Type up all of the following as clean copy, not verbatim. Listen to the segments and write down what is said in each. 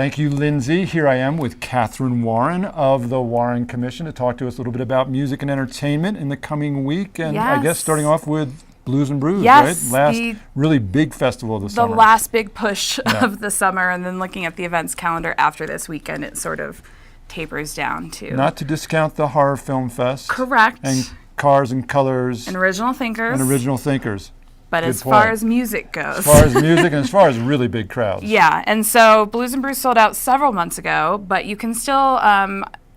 Thank you, Lindsay. Here I am with Catherine Warren of the Warren Commission to talk to us a little bit about music and entertainment in the coming week. And I guess starting off with Blues and Brews, yes, right? Last really big festival of the summer. The last big push of the summer, and then looking at the events calendar after this weekend, it sort of tapers down to. Not to discount the Horror Film Fest. Correct. And Cars and Colors. And Original Thinkers. But Good as point. far as music goes. As far as music and as far as really big crowds. Yeah, and so Blues and Brews sold out several months ago, but you can still,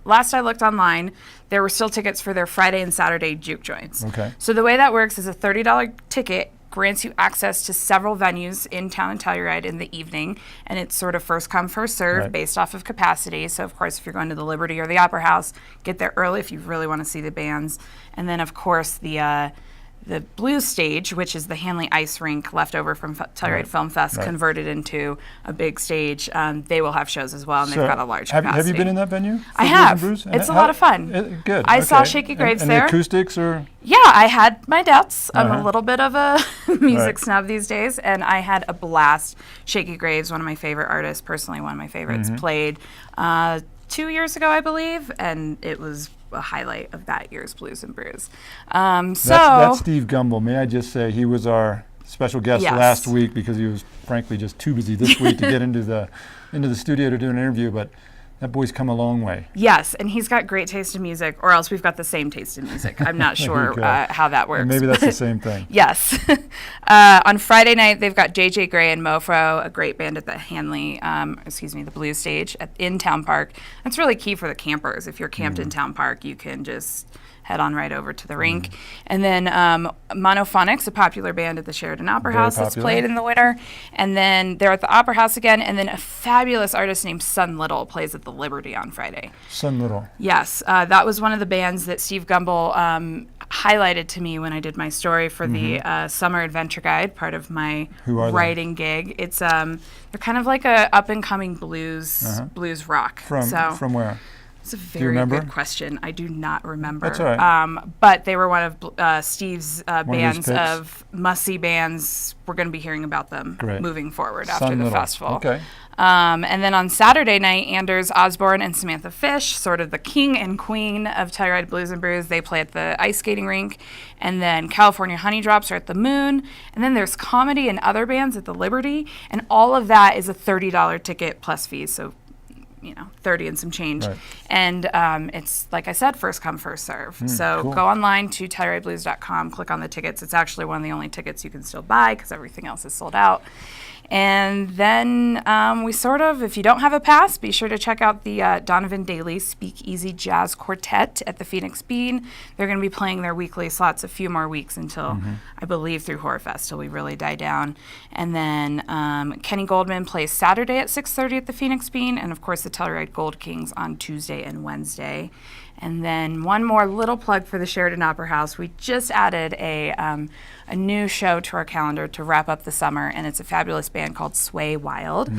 last I looked online, there were still tickets for their Friday and Saturday juke joints. Okay. So the way that works is a $30 ticket grants you access to several venues in town in Telluride in the evening, and it's sort of first come, first serve based off of capacity. So, of course, if you're going to the Liberty or the Opera House, get there early if you really want to see the bands. And then, of course, the Blues stage, which is the Hanley ice rink left over from Telluride Film Fest, converted into a big stage. They will have shows as well, and they've got a large capacity. Have you been in that venue? I have. It's a lot of fun. Good. I saw Shaky Graves there. And the acoustics are? Yeah, I had my doubts. I'm a little bit of a music snob these days, and I had a blast. Shaky Graves, one of my favorite artists, personally one of my favorites, played 2 years ago, I believe, and it was a highlight of that year's Blues and Brews. That's Steve Gumble. May I just say he was our special guest last week because he was frankly just too busy this week to get into the studio to do an interview, but that boy's come a long way. Yes, and he's got great taste in music, or else we've got the same taste in music. I'm not sure how that works. And maybe that's the same thing. Yes. On Friday night, they've got JJ Gray and Mofro, a great band at the Hanley, the Blues stage in Town Park. That's really key for the campers. If you're camped in Town Park, you can just head on right over to the rink. And then Monophonics, a popular band at the Sheridan Opera House that's played in the winter. And then they're at the Opera House again. And then a fabulous artist named Sun Little plays at the Liberty on Friday. Sun Little. Yes. That was one of the bands that Steve Gumble highlighted to me when I did my story for the Summer Adventure Guide, part of my writing gig. It's they're kind of like a up-and-coming blues rock. From where? It's a very good question. I do not remember. That's all right. But they were one of Steve's bands of must-see bands. We're going to be hearing about them moving forward after the festival. Okay. And then on Saturday night, Anders Osborne and Samantha Fish, sort of the king and queen of Telluride Blues and Brews, they play at the ice skating rink. And then California Honey Drops are at the Moon. And then there's comedy and other bands at the Liberty. And all of that is a $30 ticket plus fees. So 30 and some change. Right. And it's, like I said, first come, first serve. So go online to TellurideBlues.com, click on the tickets. It's actually one of the only tickets you can still buy because everything else is sold out. And then if you don't have a pass, be sure to check out the Donovan Daly Speakeasy Jazz Quartet at the Phoenix Bean. They're going to be playing their weekly slots a few more weeks until, I believe, through Horror Fest, till we really die down. And then Kenny Goldman plays Saturday at 6:30 at the Phoenix Bean, and of course the Telluride Gold Kings on Tuesday and Wednesday. And then one more little plug for the Sheridan Opera House. We just added a new show to our calendar to wrap up the summer, and it's a fabulous band called Sway Wild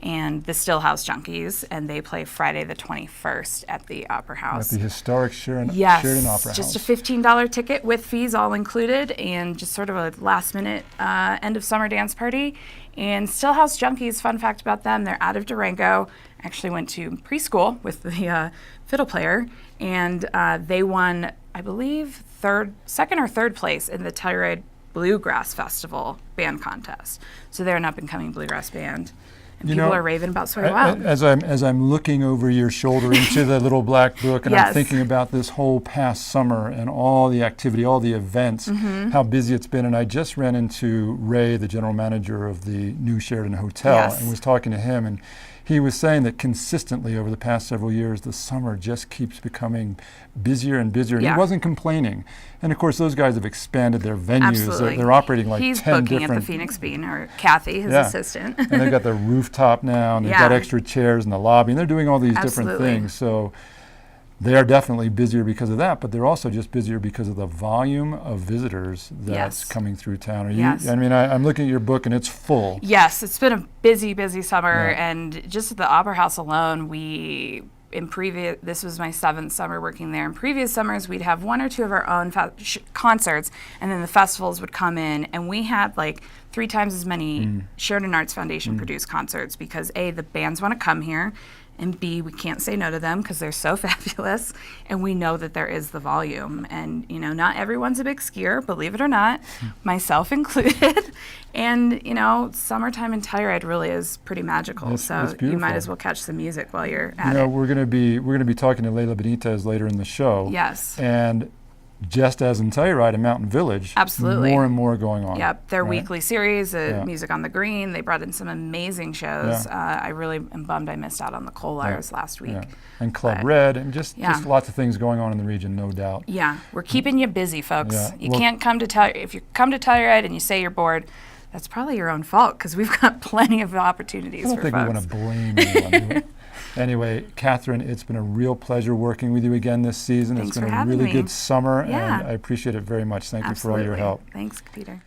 and the Stillhouse Junkies, and they play Friday the 21st at the Opera House. At the historic Sheridan Opera House. Just a $15 ticket with fees all included, and just sort of a last-minute end of summer dance party. And Stillhouse Junkies, fun fact about them, they're out of Durango. Actually went to preschool with the fiddle player, and they won, I believe, second or third place in the Telluride Bluegrass Festival band contest. So they're an up-and-coming bluegrass band. And people are raving about Sway Wild. As I'm looking over your shoulder into the little black book, and I'm thinking about this whole past summer and all the activity, all the events, how busy it's been. And I just ran into Ray, the general manager of the new Sheridan Hotel, and was talking to him. And he was saying that consistently over the past several years, the summer just keeps becoming busier and busier. And he wasn't complaining. And of course, those guys have expanded their venues. They're operating like 10 different. He's booking at the Phoenix Bean, or Kathy, his assistant. And they've got the rooftop now, and they've got extra chairs in the lobby, and they're doing all these different things. So they are definitely busier because of that, but they're also just busier because of the volume of visitors that's coming through town. I mean, I'm looking at your book, and it's full. Yes, it's been a busy, busy summer, and just at the Opera House alone, we this was my 7th summer working there. In previous summers, we'd have 1 or 2 of our own concerts, and then the festivals would come in, and we had like 3 times as many Sheridan Arts Foundation produced concerts because A, the bands want to come here, and B, we can't say no to them because they're so fabulous, and we know that there is the volume. And, you know, not everyone's a big skier, believe it or not, myself included. And, you know, summertime in Telluride really is pretty magical. It's so you might as well catch some music while you're at it. We're going to be talking to Leila Benitez later in the show. Yes. And just as in Telluride and Mountain Village, absolutely, more and more going on. Yep, their weekly series, Music on the Green. They brought in some amazing shows. I really am bummed I missed out on the Kohlars last week. Yeah. And Club Red, and just lots of things going on in the region, no doubt. Yeah, we're keeping you busy, folks. You can't come to Telluride. If you come to Telluride and you say you're bored, that's probably your own fault because we've got plenty of opportunities for folks. I don't think we want to blame anyone. Anyway, Catherine, it's been a real pleasure working with you again this season. Thanks it's been for a having really me. good summer, and I appreciate it very much. Thank you for all your help. Thanks, Peter.